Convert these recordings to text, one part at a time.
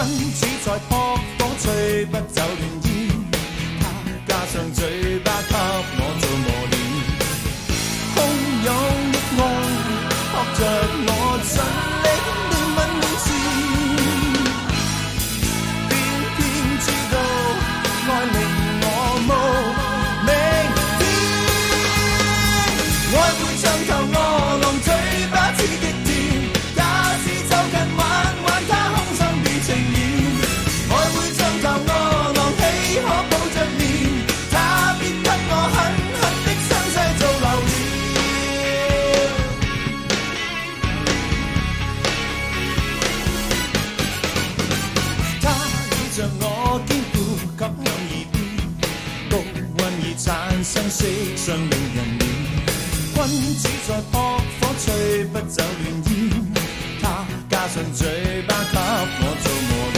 君子在撲火吹不走亂煙，他加上嘴巴給我做磨練，洶湧的愛撲着我盡力憐憫面前，偏偏知道愛令我無明天，愛會像頭餓狼嘴巴刺激甜，假使走近玩玩他空想變情緣，愛會像頭餓狼豈可抱着面，他必給我狠狠的傷勢做留念，他倚着我肩負給我耳邊，高溫已產生色相令人戀，君子在撲火吹不走亂煙，他加上嘴巴給我做磨練，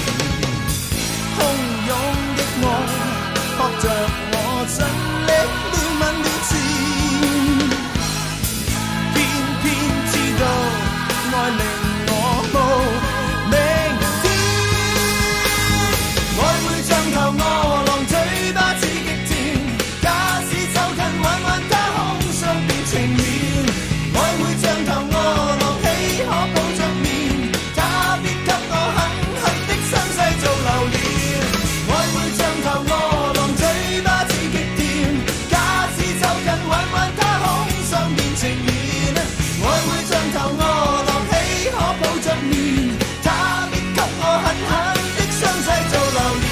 洶湧的愛撲着我盡力憐憫面前，偏偏知道愛令我無明天，愛會像頭餓狼嘴巴刺激甜，假使走近玩玩他空想變情緣，愛會像頭餓狼豈可抱着面，他必給我狠狠的傷勢做留念，愛會像頭餓狼嘴巴刺激甜，假使走近玩玩他空想變情緣，愛會像頭餓狼豈可抱着面，他必給我狠狠的傷勢做留念。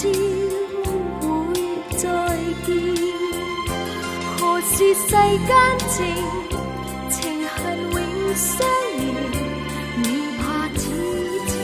知。是世間情恨永相連，你怕此情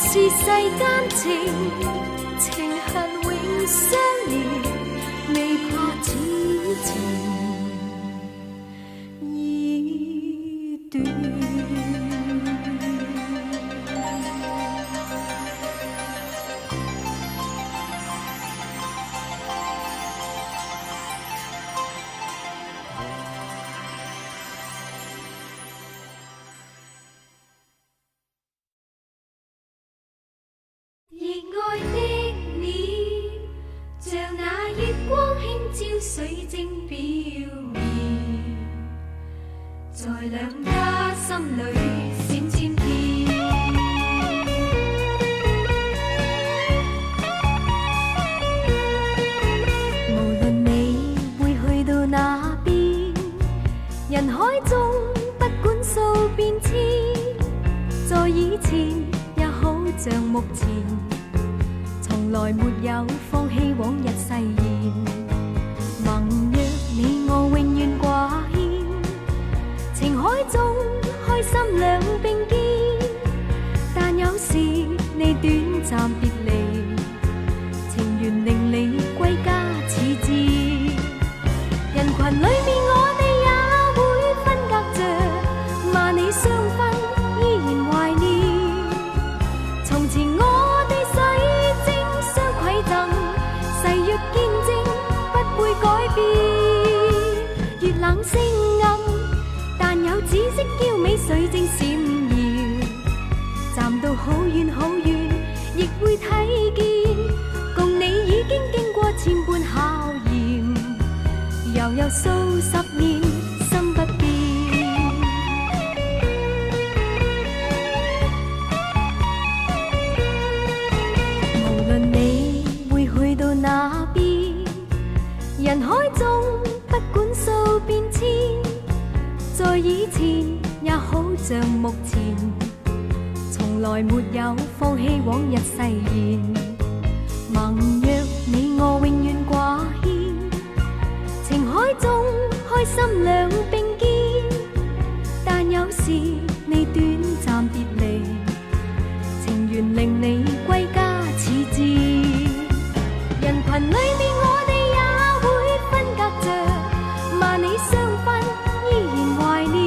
是世間情恨永相連，未怕此情已斷。水晶表面，在兩家心裏閃閃見。無論你會去到哪邊，人海中不管數變遷，在以前也好像目前，從來沒有放棄往日誓言。盟約你我永遠掛牽，情海中開心兩並肩，但有時你短暫別離，情緣令你歸家似箭。人群裏面我哋也會分隔着，罵你相分依然懷念。從前我哋水晶相饋贈，誓約見證會改變，月冷星暗，但有紫色嬌美水晶閃耀。站到好遠好遠，亦會睇見，共你已經經過千般考驗，悠悠數十年，心不變。無論你會去到哪邊，人海中不管數變遷，在以前也好像目前，從來沒有放棄往日誓言。盟約你我永遠掛牽，情海中開心兩並肩，但有時你短暫別離，情緣令你歸家似箭。人群裏面我罵你相分依然懷念，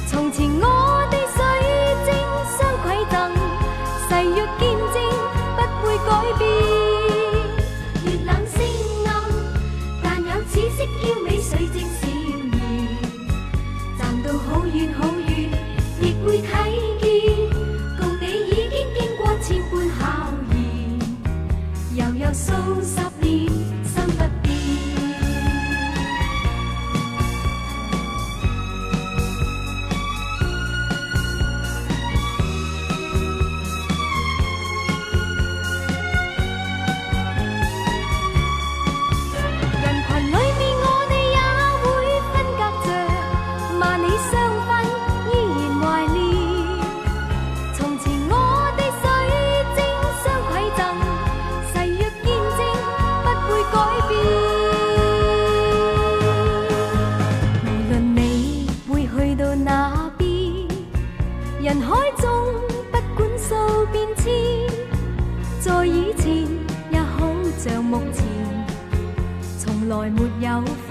從前我哋水晶相饋贈，誓約見證不會改變。月冷星暗，但有紫色嬌美水晶閃耀。站到好遠好遠，亦會睇見，共你已經經過千般考驗，悠悠數十年，心不變。來沒有